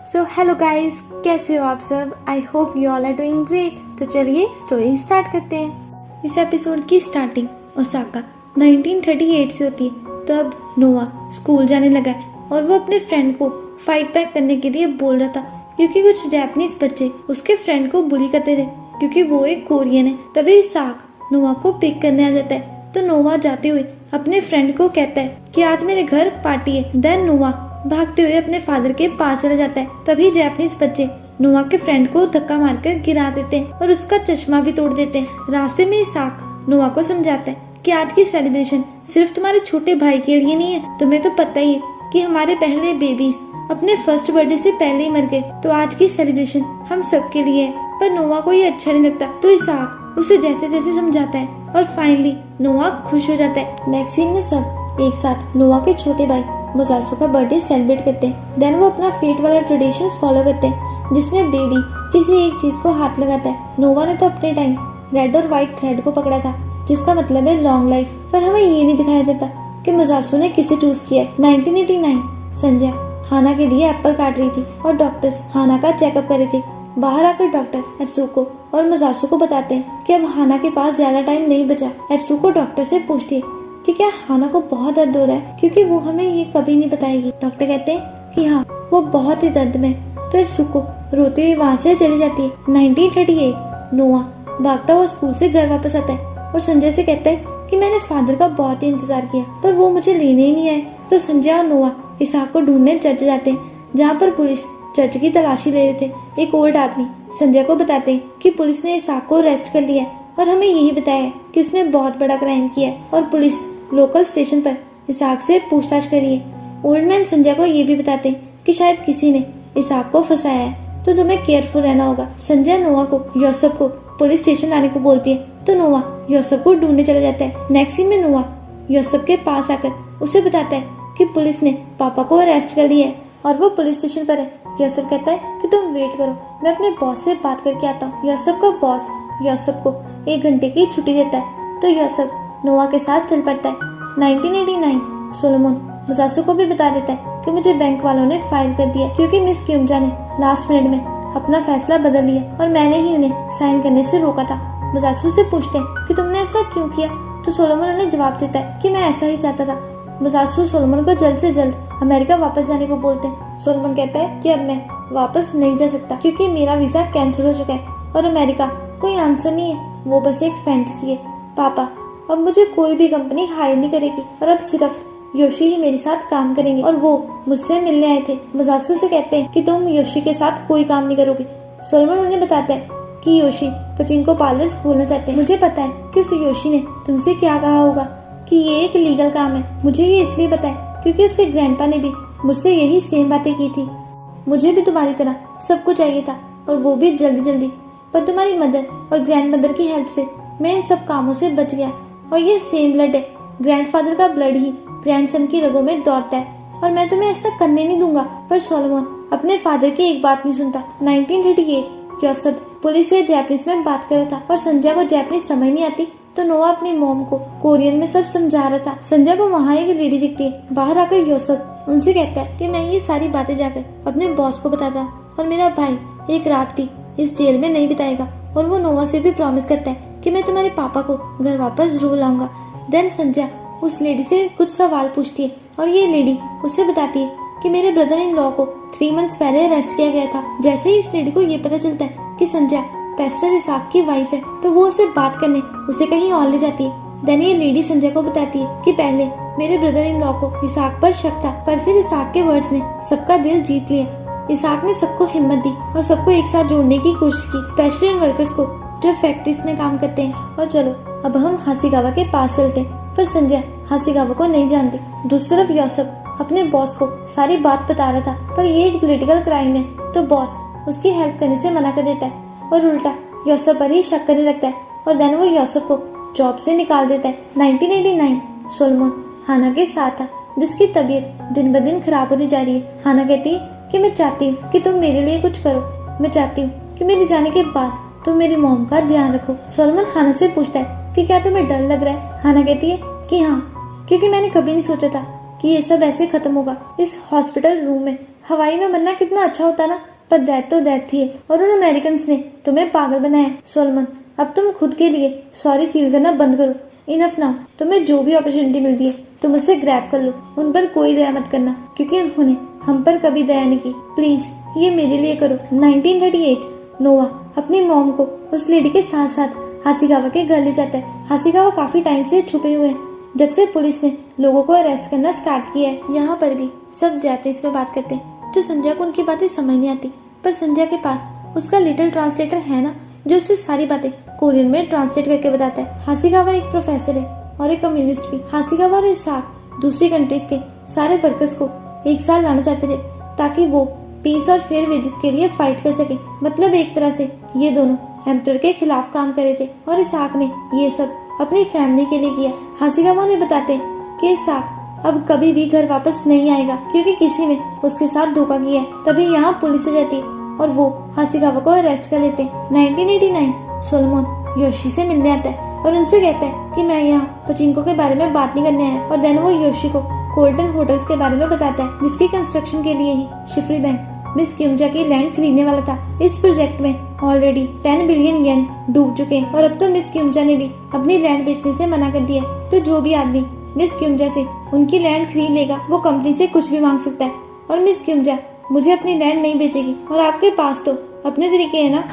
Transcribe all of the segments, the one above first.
So hello guys, कैसे हो आप सब। I hope you all are doing great. तो चलिए स्टोरी स्टार्ट करते हैं। इस एपिसोड की स्टार्टिंग ओसाका 1938 से होती है। तो अब नोआ स्कूल जाने लगा है और वो अपने फ्रेंड को फाइट बैक करने के लिए बोल रहा था, क्योंकि कुछ जापानीज बच्चे उसके फ्रेंड को बुली करते थे क्योंकि वो एक कोरियन है। तभी साक नोआ को पिक करने आ जाता है। तो नोआ जाते हुए अपने फ्रेंड को कहता है कि आज मेरे घर पार्टी है। देन नोआ भागते हुए अपने फादर के पास चला जाता है। तभी जापानीज बच्चे नोआ के फ्रेंड को धक्का मारकर गिरा देते हैं और उसका चश्मा भी तोड़ देते हैं। रास्ते में साक नोआ को समझाता है कि आज की सेलिब्रेशन सिर्फ तुम्हारे छोटे भाई के लिए नहीं है। तुम्हें तो पता ही है कि हमारे पहले बेबीज अपने फर्स्ट बर्थडे से पहले ही मर गए, तो आज की सेलिब्रेशन हम सबके लिए है। पर नोआ को ये अच्छा नहीं लगता, तो इसाक उसे जैसे जैसे समझाता है और फाइनली नोआ खुश हो जाता है। नेक्स्ट सीन में सब एक साथ नोआ के छोटे भाई मुजासु का बर्थडे सेलिब्रेट करते हैं। देन वो अपना फेट वाला ट्रेडिशन फॉलो करते हैं जिसमें बेबी किसी एक चीज को हाथ लगाता है। नोवा ने तो अपने टाइम रेड और व्हाइट थ्रेड को पकड़ा था जिसका मतलब है लॉन्ग लाइफ, पर हमें ये नहीं दिखाया जाता कि मुजासु ने किसे चूज किया है। 1989 संजय हाना के लिए एप्पल काट रही थी और डॉक्टर्स हाना का चेकअप कर रहे थे। बाहर आकर डॉक्टर एत्सुको और मुजासु को बताते हैं कि अब हाना के पास ज्यादा टाइम नहीं बचा। एत्सुको डॉक्टर से पूछती है कि क्या हाना को बहुत दर्द हो रहा है, क्योंकि वो हमें ये कभी नहीं बताएगी। डॉक्टर कहते हैं कि हाँ, वो बहुत ही दर्द में। तो एत्सुको रोते हुए वहाँ से चली जाती है। 1938 नोआ भागता हुआ स्कूल से घर वापस आता है और संजय से कहता है कि मैंने फादर का बहुत ही इंतजार किया पर वो मुझे लेने ही नहीं आए। तो संजय और नोआ इसाक को ढूंढने चर्च जाते हैं, जहाँ पर पुलिस चर्च की तलाशी ले रहे थे। एक ओल्ड आदमी संजय को बताते हैं कि पुलिस ने इसाक को अरेस्ट कर लिया है और हमें यही बताया है कि उसने बहुत बड़ा क्राइम किया है और पुलिस लोकल स्टेशन पर इसाक से पूछताछ करी है। ओल्ड मैन संजय को ये भी बताते हैं कि शायद किसी ने इसाक को फंसाया है, तो तुम्हें केयरफुल रहना होगा। संजय नोआ को योसेफ को पुलिस स्टेशन लाने को बोलती है, तो नोआ योसेफ को ढूंढने चला जाता है। नेक्स्ट सीन में नोआ योसेफ के पास आकर उसे बताता है कि पुलिस ने पापा को अरेस्ट कर लिया है और वो पुलिस स्टेशन पर है। योसेफ कहता है कि तुम वेट करो, मैं अपने बॉस से बात करके आता हूँ। योसेफ का बॉस योसेफ को 1 घंटे की छुट्टी देता है, तो योसेफ नोआ के साथ चल पड़ता है। 1989 सोलोमन मुजासु को भी बता देता है कि मुझे बैंक वालों ने फायर कर दिया क्योंकि मिस क्यूमजा ने लास्ट मिनट में अपना फैसला बदल लिया और मैंने ही उन्हें साइन करने से रोका था। मुजासु से पूछते हैं कि तुमने ऐसा क्यों किया, तो सोलोमन उन्हें जवाब देता है कि मैं ऐसा ही चाहता था। मुजासु सोलोमन को जल्द से जल्द अमेरिका वापस जाने को बोलते हैं। सोलोमन कहता है कि अब मैं वापस नहीं जा सकता क्योंकि मेरा वीजा कैंसिल हो चुका है और अमेरिका कोई आंसर नहीं है, वो बस एक फैंटेसी है। पापा, अब मुझे कोई भी कंपनी हायर नहीं करेगी और अब सिर्फ योशी ही मेरे साथ काम करेंगे और वो मुझसे मिलने आए थे। मुजासु से कहते हैं कि तुम योशी के साथ कोई काम नहीं करोगे। सोलोमन उन्हें बताता है कि योशी पचिंको पार्लर्स खोलना चाहते हैं। मुझे पता है कि उस योशी ने तुमसे क्या कहा होगा कि ये एक लीगल काम है। मुझे ये इसलिए पता है क्योंकि उसके ग्रैंडपा ने भी मुझसे यही सेम बातें की थी। मुझे भी तुम्हारी तरह सब कुछ चाहिए था और वो भी जल्दी जल्दी, पर तुम्हारी मदर और ग्रैंड मदर की हेल्प से मैं इन सब कामों से बच गया। और ये सेम ब्लड है, ग्रैंडफादर का ब्लड ही ग्रैंडसन की रगों में दौड़ता है और मैं तुम्हें ऐसा करने नहीं दूंगा। पर सोलोमन अपने फादर की एक बात नहीं सुनता। 1938 योसेफ पुलिस से जापानीज में बात कर रहा था और संजय को जापानीज समझ नहीं आती, तो नोआ अपनी मॉम को कोरियन में सब समझा रहा था। संजय को वहाँ एक लेडी दिखती है। बाहर आकर योसेफ उनसे कहता है कि मैं ये सारी बातें जाकर अपने बॉस को बताता हूँ और मेरा भाई एक रात भी इस जेल में नहीं बिताएगा। और वो नोआ से भी प्रॉमिस करता है कि मैं तुम्हारे पापा को घर वापस जरूर लाऊंगा। देन संजय उस लेडी से कुछ सवाल पूछती है और ये लेडी उसे बताती है कि मेरे ब्रदर इन लॉ को 3 मंथ्स पहले अरेस्ट किया गया था। जैसे ही इस लेडी को ये पता चलता है कि संजय पेस्टर इसाक की वाइफ है, तो वो उसे बात करने उसे कहीं और ले जाती है। देन ये लेडी संजय को बताती है कि पहले मेरे ब्रदर इन लॉ को इसाक पर शक था, पर फिर इसाक के वर्ड्स ने सबका दिल जीत लिया। इसाक ने सबको हिम्मत दी और सबको एक साथ जोड़ने की कोशिश की, स्पेशली उन वर्कर्स को जो फैक्ट्रीज में काम करते हैं। और चलो अब हम हासीगावा के पास चलते हैं, पर संजय हासीगावा को नहीं जानती। दूसरी तरफ योसेफ अपने बॉस को सारी बात बता रहा था, पर ये एक पॉलिटिकल क्राइम है, तो बॉस उसकी हेल्प करने से मना कर देता है और उल्टा योसेफ पर ही शक करने लगता है और देन वो योसेफ को जॉब से निकाल देता है। 1989 सोलोमन हाना के साथ था जिसकी तबीयत दिन ब दिन खराब होती जा रही है। हाना कहती है कि मैं चाहती हूँ कि तुम मेरे लिए कुछ करो, मैं चाहती हूँ कि मेरे जाने के बाद तुम मेरी मॉम का ध्यान रखो। सोलोमन हाना से पूछता है कि क्या तुम्हें डर लग रहा है। हाना कहती है कि हाँ, क्योंकि मैंने कभी नहीं सोचा था कि ये सब ऐसे खत्म होगा इस हॉस्पिटल रूम में। हवाई में मरना कितना अच्छा होता ना, पर डेथ तो डेथ थी और उन अमेरिकन ने तुम्हें पागल बनाया। सोलोमन, अब तुम खुद के लिए सॉरी फील करना बंद करो। Enough now. तुम्हें जो भी अपॉर्चुनिटी मिलती है तुम उसे ग्रैब कर लो। उन पर कोई दया मत करना, क्योंकि उन्होंने हम पर कभी दया नहीं की। प्लीज ये मेरे लिए करो। 1938 नोवा अपनी मॉम को उस लेडी के साथ साथ हाशिगावा के घर ले जाता है। हाशिगावा काफी टाइम से छुपे हुए हैं, जब से पुलिस ने लोगों को अरेस्ट करना स्टार्ट किया है। यहाँ पर भी सब जापानीज में बात करते हैं, जो संजय को उनकी बातें समझ नहीं आती। पर संजय के पास उसका लिटिल ट्रांसलेटर है ना, जो उससे सारी बातें कोरियन में ट्रांसलेट करके बताता है। हाशिगावा एक प्रोफेसर है और एक कम्युनिस्ट भी। हाशिगावा और इसाक दूसरी कंट्रीज के सारे वर्कर्स को एक साथ लाना चाहते थे, ताकि वो पीस और फेयर वेजेस के लिए फाइट कर सके। मतलब एक तरह से ये दोनों एम्परर के खिलाफ काम कर रहे थे, और इसाक ने ये सब अपनी फैमिली के लिए किया। हाशिगावा ने बताते हैं कि इसाक अब कभी भी घर वापस नहीं आएगा, क्योंकि किसी ने उसके साथ धोखा किया है। तभी यहाँ पुलिस आ जाती है और वो हाशिगावा को अरेस्ट कर लेते हैं। 1989 सोलोमन योशी से मिलने आता है और उनसे कहता है कि मैं यहाँ पचिंको के बारे में बात नहीं करने आया। और देन वो योशी को कोल्टन होटल्स के बारे में बताता है, जिसकी कंस्ट्रक्शन के लिए ही शिफरी बैंक मिस क्यूमजा की लैंड खरीदने वाला था। इस प्रोजेक्ट में ऑलरेडी 10 बिलियन येन डूब चुके हैं, और अब तो मिस क्यूमजा ने भी अपनी लैंड बेचने से मना कर दिया। तो जो भी आदमी मिस क्यूमजा से उनकी लैंड खरीद लेगा वो कंपनी से कुछ भी मांग सकता है। और मिस क्यूमजा मुझे अपनी लैंड नहीं बेचेगी, और आपके पास तो अपने तरीके है ना,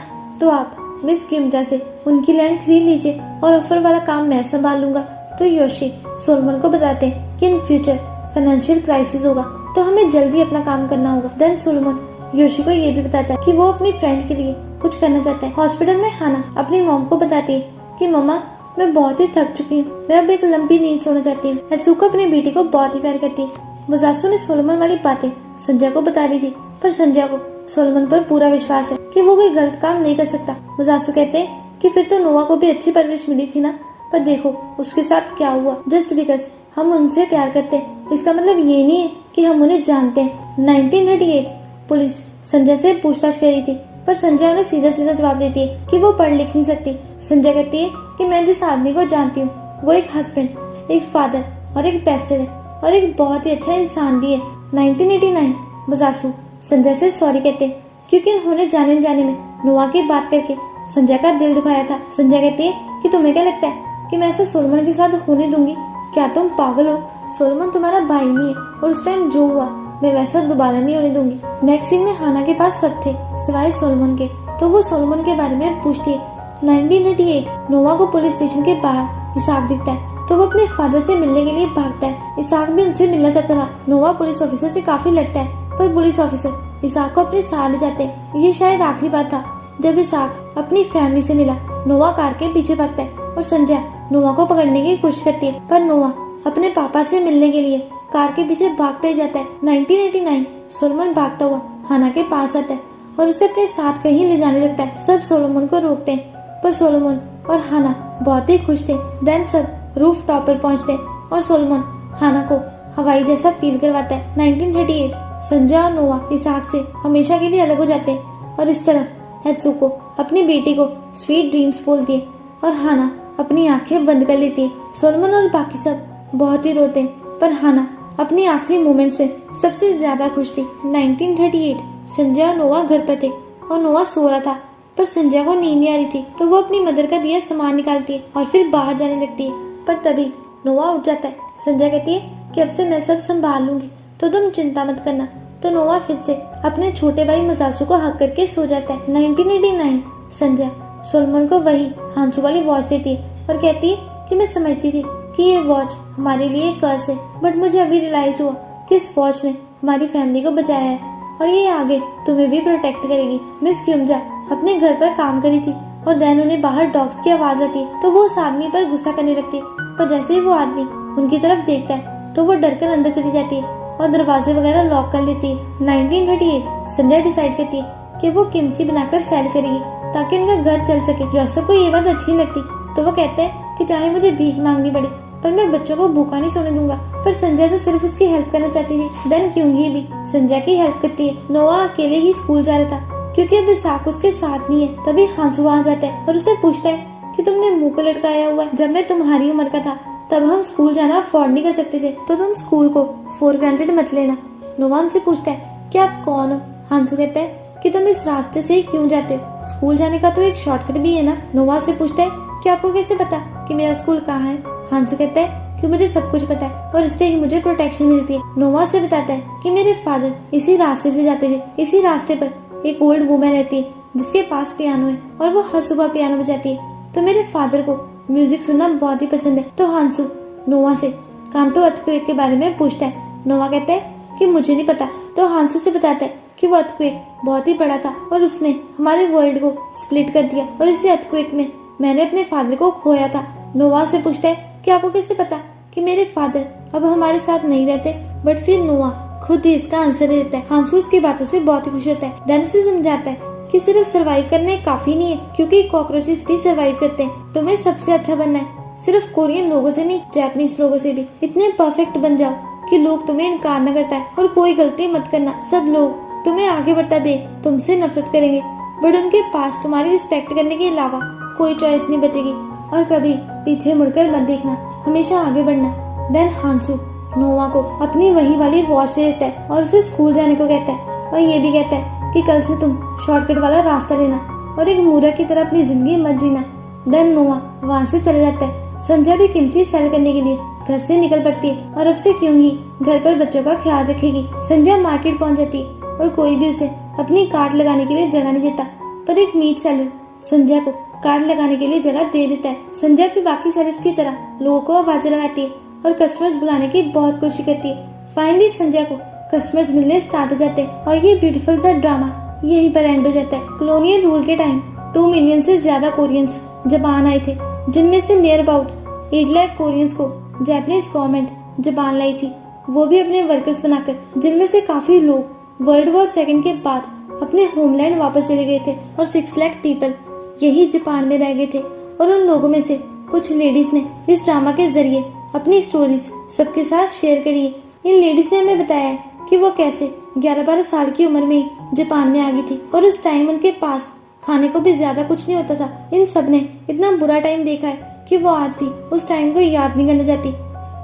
तो आप मिस क्यूमजा से उनकी लैंड खरीद लीजिए और ऑफर वाला काम मैं संभाल लूंगा। तो योशी सोलोमन को बताते हैं कि इन फ्यूचर फाइनेंशियल क्राइसिस होगा, तो हमें जल्दी अपना काम करना होगा। देन सोलोमन योशी को ये भी बताता है कि वो अपनी फ्रेंड के लिए कुछ करना चाहता है। हॉस्पिटल में हाना अपनी मॉम को बताती है कि मम्मा मैं बहुत ही थक चुकी हूँ, मैं अब एक लंबी नींद सोना चाहती हूँ। एसुको अपनी बेटी को बहुत ही प्यार करती है। मुजासु ने सोलोमन वाली बातें संजय को बता दी थी, पर संजय को सोलोमन पर पूरा विश्वास है कि वो कोई गलत काम नहीं कर सकता। मुजासु कहते हैं कि फिर तो नोवा को भी अच्छी परवरिश मिली थी ना, पर देखो उसके साथ क्या हुआ। जस्ट बिकॉज हम उनसे प्यार करते हैं इसका मतलब ये नहीं है कि हम उन्हें जानते हैं। 1938 पुलिस संजय से पूछताछ कर रही थी, पर संजय उन्हें सीधा सीधा जवाब देती है कि वो पढ़ लिख नहीं सकती। संजय कहती है कि मैं जिस आदमी को जानती हूँ वो एक हस्बैंड, एक फादर और एक पेस्टर है, और एक बहुत ही अच्छा इंसान भी है। 1989 मुजासु संजय से सॉरी कहते हैं, क्योंकि उन्होंने जाने में नोवा की बात करके संजय का दिल दुखाया था। संजय कहती है कि तुम्हें क्या लगता है कि मैं ऐसा सोलोमन के साथ होने दूंगी? क्या तुम पागल हो? सोलोमन तुम्हारा भाई नहीं है, और उस टाइम जो हुआ मैं वैसा दोबारा नहीं होने दूंगी। नेक्स्ट सीन में हाना के पास सब थे सिवाय सोलोमन के, तो वो सोलोमन के बारे में पूछती है। 1988 नोवा को पुलिस स्टेशन के बाहर इसाक दिखता है, तो वो अपने फादर से मिलने के लिए भागता है। इसाक भी उनसे मिलना चाहता था। नोवा पुलिस ऑफिसर से काफी लड़ता है, पर पुलिस ऑफिसर इसाक को अपने साथ ले जाते हैं। ये शायद आखिरी बात था जब इसाक अपनी फैमिली से मिला। नोवा कार के पीछे भागता है और संजय नोवा को पकड़ने की कोशिश करती है, पर नोवा अपने पापा से मिलने के लिए कार के पीछे भागता ही जाता है। 1989 सोलोमन भागता हुआ हाना के पास आता है और उसे अपने साथ कहीं ले जाने लगता है। सब सोलोमन को रोकते हैं, पर सोलोमन और हाना बहुत ही खुश थे। देन सब रूफ टॉप पर पहुंचते हैं और सोलोमन हाना को हवाई जैसा फील करवाता है। 1938 संजय और नोवा इसाक से हमेशा के लिए अलग हो जाते हैं, और इस तरफ एत्सुको अपनी बेटी को स्वीट ड्रीम्स बोलती है और हाना अपनी आंखें बंद कर लेती है। सोलोमन और बाकी सब बहुत ही रोते हैं, पर हाना अपनी आखिरी मोमेंट्स में सबसे ज्यादा खुश थी। 1938 संजय और नोवा घर पर थे और नोवा सो रहा था, पर संजय को नींद नहीं आ रही थी, तो वो अपनी मदर का दिया सामान निकालती है और फिर बाहर जाने लगती है। पर तभी नोवा उठ जाता है। संजय कहती है कि अब से मैं सब संभाल लूंगी, तो तुम चिंता मत करना। तो नोवा फिर से अपने छोटे भाई मुजासु को हक करके सो जाता है। 1989 संजय सोलोमन को वही हांसू वाली वॉच देती है और कहती है कि मैं समझती थी कि ये वॉच हमारे लिए एक कर्स है, बट मुझे अभी रियलाइज हुआ कि इस वॉच ने हमारी फैमिली को बचाया है और ये आगे तुम्हें भी प्रोटेक्ट करेगी। मिस क्यूमजा अपने घर पर काम करी थी और देन उन्हें बाहर डॉग्स की आवाज आती है, तो वो उस आदमी पर गुस्सा करने लगती है, पर जैसे ही वो आदमी उनकी तरफ देखता है तो वो डर कर अंदर चली जाती है और दरवाजे वगैरह लॉक कर लेती है। 1938 संजय डिसाइड करती है कि वो किमची बनाकर सेल करेगी ताकि उनका घर चल सके। योसफ को ये बात अच्छी लगती, तो वो कहते हैं कि चाहे मुझे भीख मांगनी पड़े, पर मैं बच्चों को भूखा नहीं सोने दूंगा। पर संजय तो सिर्फ उसकी हेल्प करना चाहती थी। देन क्योंगी भी संजय की हेल्प करती है। नोवा अकेले ही स्कूल जा रहा था क्योंकि अब इसाक उसके साथ नहीं है। तभी हांसू आ जाता है और उसे पूछता है कि तुमने मुंह को लटकाया हुआ है, जब मैं तुम्हारी उम्र का था तब हम स्कूल जाना अफोर्ड नहीं कर सकते थे, तो तुम स्कूल को फॉर ग्रांटेड मत लेना। नोवा उनसे पूछता है कि आप कौन हो। हांसू कहता है कि तुम इस रास्ते से ही क्यों जाते हो, स्कूल जाने का तो एक शॉर्टकट भी है ना। नोवा से पूछता है कि आपको कैसे पता कि मेरा स्कूल कहाँ है। हांसू कहता है कि मुझे सब कुछ पता है और इससे ही मुझे प्रोटेक्शन मिलती है। नोवा से बताता है कि मेरे फादर इसी रास्ते से जाते थे। इसी रास्ते पर एक ओल्ड वुमन रहती है जिसके पास पियानो है और वो हर सुबह पियानो बजाती है। तो मेरे फादर को म्यूजिक सुनना बहुत ही पसंद है। तो हांसू नोवा से कांतो अर्थक्वेक के बारे में पूछता है। नोवा कहता है कि मुझे नहीं पता। तो हांसू से बताता है कि वो अर्थक्वेक बहुत ही बड़ा था और उसने हमारे वर्ल्ड को स्प्लिट कर दिया और इसी अर्थक्वेक में मैंने अपने फादर को खोया था। नोवा से पूछता है कि आपको कैसे पता कि मेरे फादर अब हमारे साथ नहीं रहते। बट फिर नोवा खुद ही इसका आंसर दे देता है। हांसू इसकी बातों से बहुत ही खुश होता है। देन उसे समझाता है कि सिर्फ सरवाइव करने काफी नहीं है, क्योंकि कॉकरोचेस भी सरवाइव करते हैं। तुम्हें सबसे अच्छा बनना है, सिर्फ कोरियन लोगों से नहीं, जापानीज लोगों से भी। इतने परफेक्ट बन जाओ कि लोग तुम्हें इनकार न कर पाए और कोई गलती मत करना। सब लोग तुम्हें आगे बढ़ता दे तुमसे नफरत करेंगे, बट उनके पास तुम्हारी रिस्पेक्ट करने के अलावा कोई चॉइस नहीं बचेगी। और कभी पीछे मुड़कर मत देखना, हमेशा आगे बढ़ना। देन हांसू नोवा को अपनी वही वाली वॉच दे देता है और उसे स्कूल जाने को कहता है और ये भी कहता है कि कल से तुम शॉर्टकट वाला रास्ता लेना और एक मूर्ख की तरह अपनी जिंदगी मत जीना। देन नोवा वहाँ से चला जाता है। संजय भी किमची सेल करने के लिए घर से निकल पड़ती है और अब से क्यों ही घर पर बच्चों का ख्याल रखेगी। संजय मार्केट पहुँच जाती है और कोई भी उसे अपनी कार्ट लगाने के लिए जगह नहीं देता, पर एक मीट सेलर संजय को कार्ट लगाने के लिए जगह दे देता है। संजय भी बाकी सेलर्स की तरह लोगों को आवाजें लगाती है और कस्टमर्स बुलाने की बहुत कोशिश करती है। फाइनली संजय को कस्टमर्स मिलने स्टार्ट हो जाते हैं और ये ब्यूटीफुल सा ड्रामा यहीं पर एंड हो जाता है। कॉलोनियल रूल के टाइम 2 मिलियन से ज्यादा कोरियंस जापान आए थे, जिनमें से नियर अबाउट 8 लाख कोरियंस को जापानीज गवर्नमेंट जापान लाई थी, वो भी अपने वर्कर्स बनाकर, जिनमें से काफी लोग वर्ल्ड वॉर 2 के बाद अपने होमलैंड वापस चले गए थे और 6 लाख पीपल यही जापान में रह गए थे। और उन लोगों में से कुछ लेडीज ने इस ड्रामा के जरिए अपनी स्टोरीज सबके साथ शेयर करी है। इन लेडीज ने हमें बताया है कि वो कैसे 11-12 साल की उम्र में ही जापान में आ गई थी और उस टाइम उनके पास खाने को भी ज्यादा कुछ नहीं होता था। इन सब ने इतना बुरा टाइम देखा है कि वो आज भी उस टाइम को याद नहीं करना चाहती।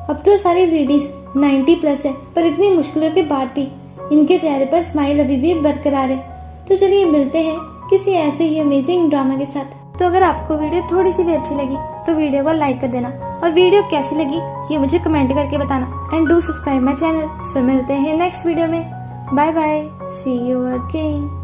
अब तो सारी लेडीज 90+ है, पर इतनी मुश्किलों के बाद भी इनके चेहरे पर स्माइल अभी भी बरकरार है। तो चलिए मिलते हैं किसी ऐसे ही अमेजिंग ड्रामा के साथ। तो अगर आपको वीडियो थोड़ी सी भी अच्छी लगी तो वीडियो को लाइक कर देना और वीडियो कैसी लगी ये मुझे कमेंट करके बताना। And do subscribe my channel. So मिलते हैं नेक्स्ट वीडियो में। Bye bye, see you again.